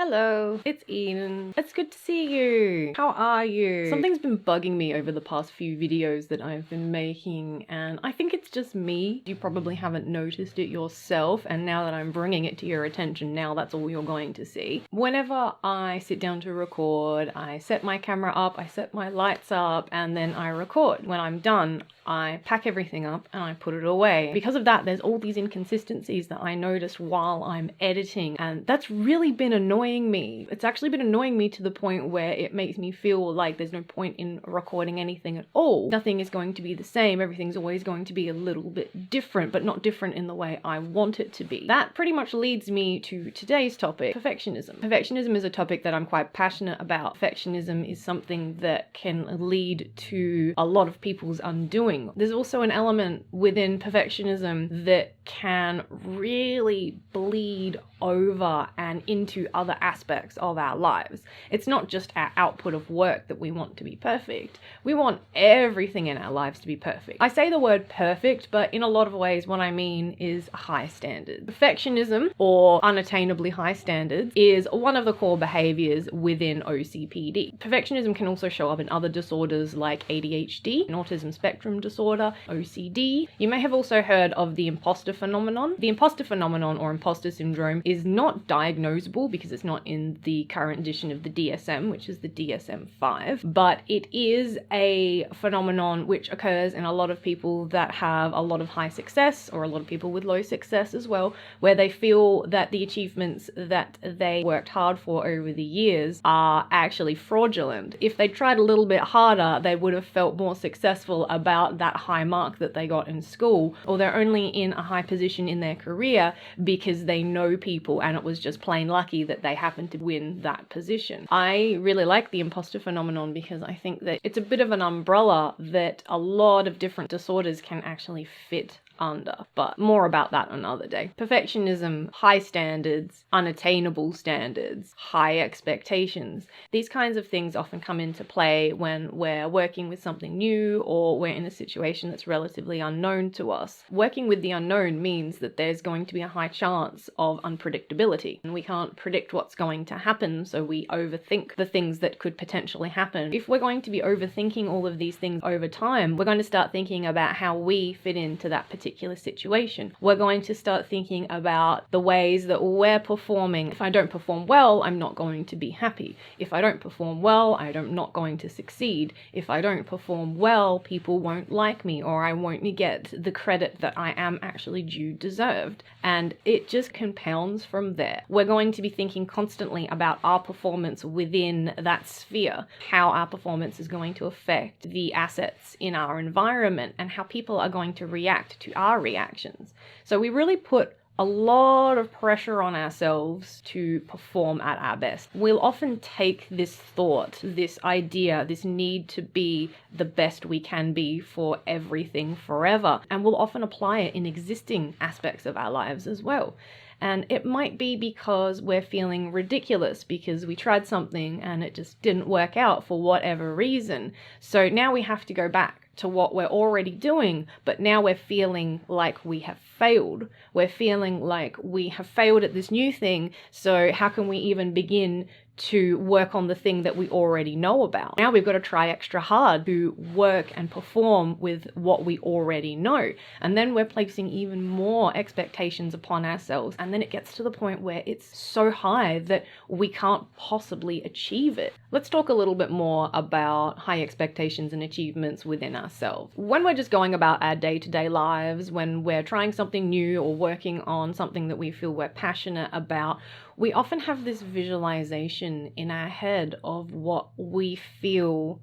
Hello, it's Eden. It's good to see you. How are you? Something's been bugging me over the past few videos that I've been making, and I think it's just me. You probably haven't noticed it yourself, and now that I'm bringing it to your attention, now that's all you're going to see. Whenever I sit down to record, I set my camera up, I set my lights up, and then I record. When I'm done, I pack everything up and I put it away. Because of that, there's all these inconsistencies that I noticed while I'm editing, and that's really been annoying me. It's actually been annoying me to the point where it makes me feel like there's no point in recording anything at all. Nothing is going to be the same. Everything's always going to be a little bit different, but not different in the way I want it to be. That pretty much leads me to today's topic, perfectionism. Perfectionism is a topic that I'm quite passionate about. Perfectionism is something that can lead to a lot of people's undoing. There's also an element within perfectionism that can really bleed over and into other aspects of our lives. It's not just our output of work that we want to be perfect. We want everything in our lives to be perfect. I say the word perfect, but in a lot of ways what I mean is high standards. Perfectionism, or unattainably high standards, is one of the core behaviors within OCPD. Perfectionism can also show up in other disorders like ADHD, an autism spectrum disorder, OCD. You may have also heard of the imposter phenomenon. The imposter phenomenon, or imposter syndrome, is not diagnosable because it's not in the current edition of the DSM, which is the DSM-5, but it is a phenomenon which occurs in a lot of people that have a lot of high success, or a lot of people with low success as well, where they feel that the achievements that they worked hard for over the years are actually fraudulent. If they tried a little bit harder, they would have felt more successful about that high mark that they got in school, or they're only in a high position in their career because they know people and it was just plain lucky that they happened to win that position. I really like the imposter phenomenon because I think that it's a bit of an umbrella that a lot of different disorders can actually fit under, but more about that another day. Perfectionism, high standards, unattainable standards, high expectations. These kinds of things often come into play when we're working with something new or we're in a situation that's relatively unknown to us. Working with the unknown means that there's going to be a high chance of unpredictability, and we can't predict what's going to happen, so we overthink the things that could potentially happen. If we're going to be overthinking all of these things over time, we're going to start thinking about how we fit into that particular situation. We're going to start thinking about the ways that we're performing. If I don't perform well, I'm not going to be happy. If I don't perform well, I'm not going to succeed. If I don't perform well, people won't like me, or I won't get the credit that I am actually due deserved. And it just compounds from there. We're going to be thinking constantly about our performance within that sphere, how our performance is going to affect the assets in our environment, and how people are going to react to our reactions. So we really put a lot of pressure on ourselves to perform at our best. We'll often take this thought, this idea, this need to be the best we can be for everything forever, and we'll often apply it in existing aspects of our lives as well. And it might be because we're feeling ridiculous because we tried something and it just didn't work out for whatever reason. So now we have to go back to what we're already doing, but now we're feeling like we have failed. We're feeling like we have failed at this new thing, so how can we even begin to work on the thing that we already know about? Now we've got to try extra hard to work and perform with what we already know. And then we're placing even more expectations upon ourselves. And then it gets to the point where it's so high that we can't possibly achieve it. Let's talk a little bit more about high expectations and achievements within ourselves. When we're just going about our day-to-day lives, when we're trying something new or working on something that we feel we're passionate about, we often have this visualization in our head of what we feel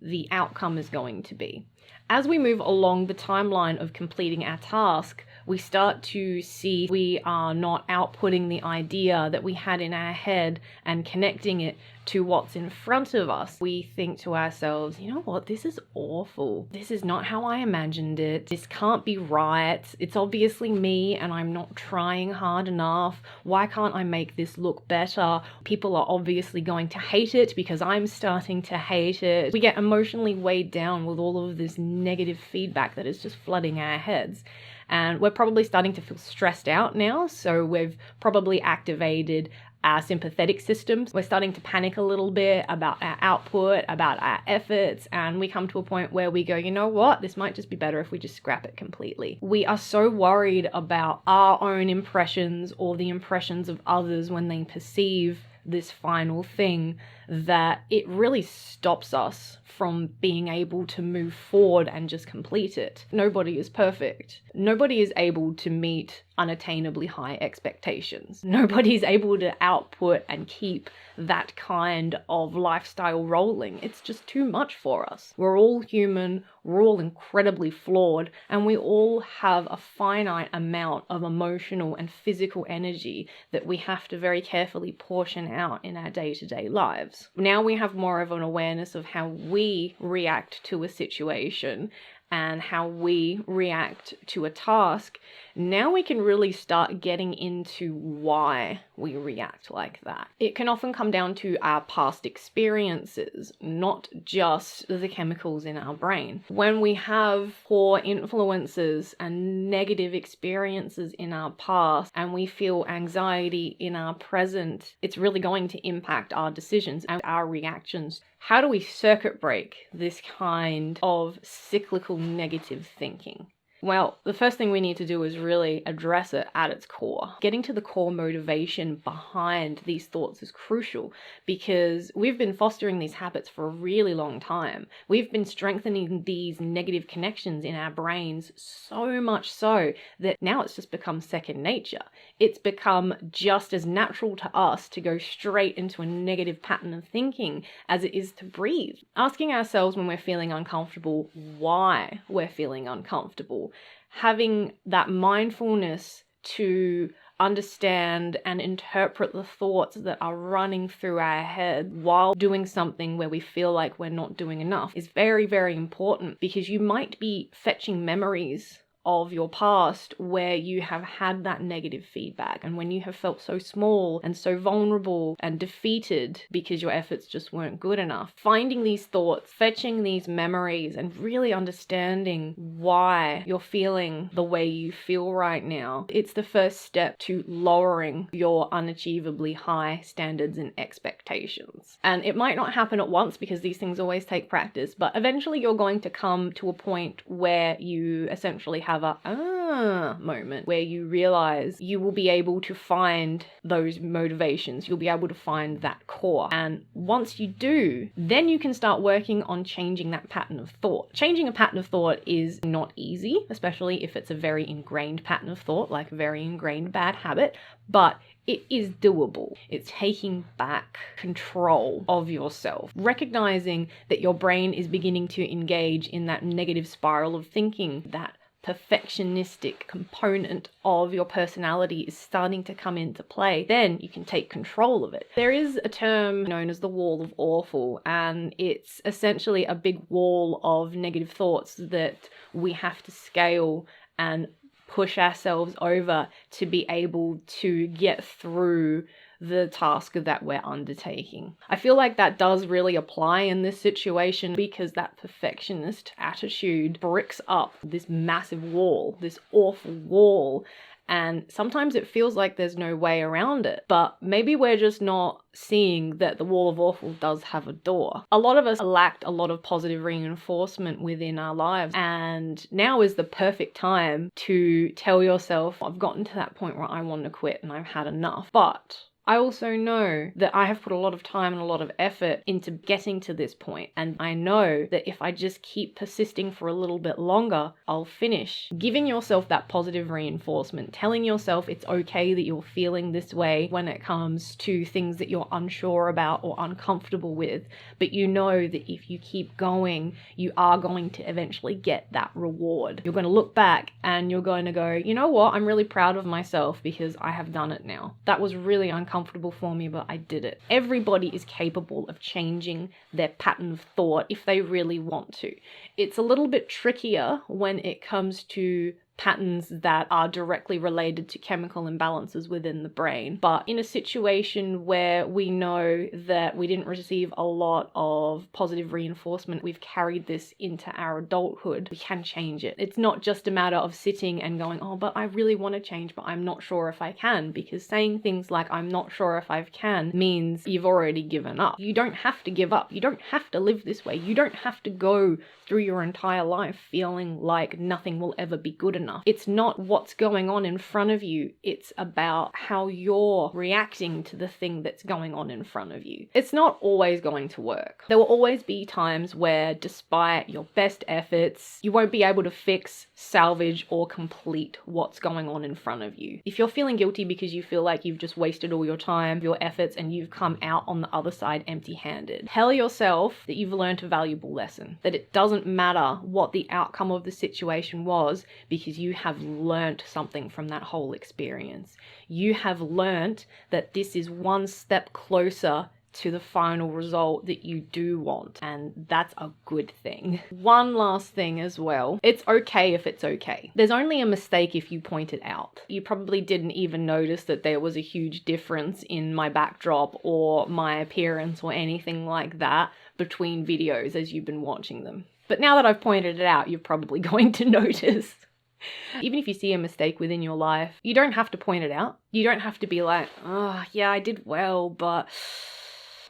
the outcome is going to be. As we move along the timeline of completing our task, we start to see we are not outputting the idea that we had in our head and connecting it to what's in front of us. We think to ourselves, you know what, this is awful. This is not how I imagined it. This can't be right. It's obviously me and I'm not trying hard enough. Why can't I make this look better? People are obviously going to hate it because I'm starting to hate it. We get emotionally weighed down with all of this negative feedback that is just flooding our heads. And we're probably starting to feel stressed out now, so we've probably activated our sympathetic systems. We're starting to panic a little bit about our output, about our efforts, and we come to a point where we go, you know what, this might just be better if we just scrap it completely. We are so worried about our own impressions or the impressions of others when they perceive this final thing that it really stops us from being able to move forward and just complete it. Nobody is perfect. Nobody is able to meet unattainably high expectations. Nobody is able to output and keep that kind of lifestyle rolling. It's just too much for us. We're all human, we're all incredibly flawed, and we all have a finite amount of emotional and physical energy that we have to very carefully portion out in our day-to-day lives. Now we have more of an awareness of how we react to a situation and how we react to a task. Now we can really start getting into why we react like that. It can often come down to our past experiences, not just the chemicals in our brain. When we have poor influences and negative experiences in our past and we feel anxiety in our present, it's really going to impact our decisions and our reactions. How do we circuit break this kind of cyclical negative thinking? Well, the first thing we need to do is really address it at its core. Getting to the core motivation behind these thoughts is crucial because we've been fostering these habits for a really long time. We've been strengthening these negative connections in our brains so much so that now it's just become second nature. It's become just as natural to us to go straight into a negative pattern of thinking as it is to breathe. Asking ourselves when we're feeling uncomfortable why we're feeling uncomfortable. Having that mindfulness to understand and interpret the thoughts that are running through our head while doing something where we feel like we're not doing enough is very, very important, because you might be fetching memories of your past where you have had that negative feedback, and when you have felt so small and so vulnerable and defeated because your efforts just weren't good enough. Finding these thoughts, fetching these memories, and really understanding why you're feeling the way you feel right now, it's the first step to lowering your unachievably high standards and expectations. And it might not happen at once because these things always take practice, but eventually you're going to come to a point where you essentially have a moment where you realize you will be able to find those motivations. You'll be able to find that core. And once you do, then you can start working on changing that pattern of thought. Changing a pattern of thought is not easy, especially if it's a very ingrained pattern of thought, like a very ingrained bad habit, but it is doable. It's taking back control of yourself, recognizing that your brain is beginning to engage in that negative spiral of thinking, that perfectionistic component of your personality is starting to come into play. Then you can take control of it. There is a term known as the wall of awful, and it's essentially a big wall of negative thoughts that we have to scale and push ourselves over to be able to get through the task that we're undertaking. I feel like that does really apply in this situation because that perfectionist attitude bricks up this massive wall, this awful wall, and sometimes it feels like there's no way around it, but maybe we're just not seeing that the wall of awful does have a door. A lot of us lacked a lot of positive reinforcement within our lives, and now is the perfect time to tell yourself, I've gotten to that point where I want to quit and I've had enough. But I also know that I have put a lot of time and a lot of effort into getting to this point, and I know that if I just keep persisting for a little bit longer, I'll finish. Giving yourself that positive reinforcement, telling yourself it's okay that you're feeling this way when it comes to things that you're unsure about or uncomfortable with, but you know that if you keep going, you are going to eventually get that reward. You're going to look back and you're going to go, you know what, I'm really proud of myself because I have done it now. That was really uncomfortable for me, but I did it. Everybody is capable of changing their pattern of thought if they really want to. It's a little bit trickier when it comes to patterns that are directly related to chemical imbalances within the brain. But in a situation where we know that we didn't receive a lot of positive reinforcement, we've carried this into our adulthood, we can change it. It's not just a matter of sitting and going, oh, but I really want to change, but I'm not sure if I can, because saying things like I'm not sure if I can means you've already given up. You don't have to give up. You don't have to live this way. You don't have to go through your entire life feeling like nothing will ever be good enough. It's not what's going on in front of you. It's about how you're reacting to the thing that's going on in front of you. It's not always going to work. There will always be times where, despite your best efforts, you won't be able to fix, salvage, or complete what's going on in front of you. If you're feeling guilty because you feel like you've just wasted all your time, your efforts, and you've come out on the other side empty-handed, tell yourself that you've learned a valuable lesson, that it doesn't matter what the outcome of the situation was, because you have learnt something from that whole experience. You have learnt that this is one step closer to the final result that you do want, and that's a good thing. One last thing as well, it's okay if it's okay. There's only a mistake if you point it out. You probably didn't even notice that there was a huge difference in my backdrop or my appearance or anything like that between videos as you've been watching them. But now that I've pointed it out, you're probably going to notice. Even if you see a mistake within your life, you don't have to point it out. You don't have to be like, oh yeah, I did well, but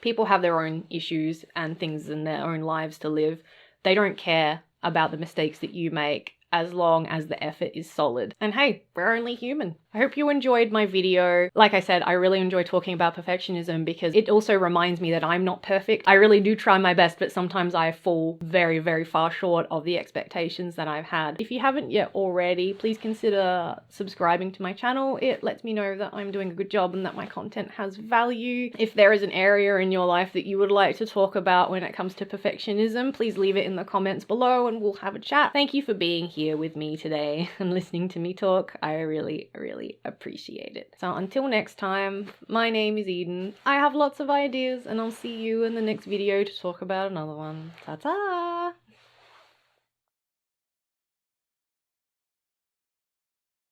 people have their own issues and things in their own lives to live. They don't care about the mistakes that you make as long as the effort is solid. And hey, we're only human. I hope you enjoyed my video. Like I said, I really enjoy talking about perfectionism because it also reminds me that I'm not perfect. I really do try my best, but sometimes I fall very, very far short of the expectations that I've had. If you haven't yet already, please consider subscribing to my channel. It lets me know that I'm doing a good job and that my content has value. If there is an area in your life that you would like to talk about when it comes to perfectionism, please leave it in the comments below and we'll have a chat. Thank you for being here with me today and listening to me talk. I really, really appreciate it. So until next time, my name is Eden. I have lots of ideas and I'll see you in the next video to talk about another one. Ta-ta!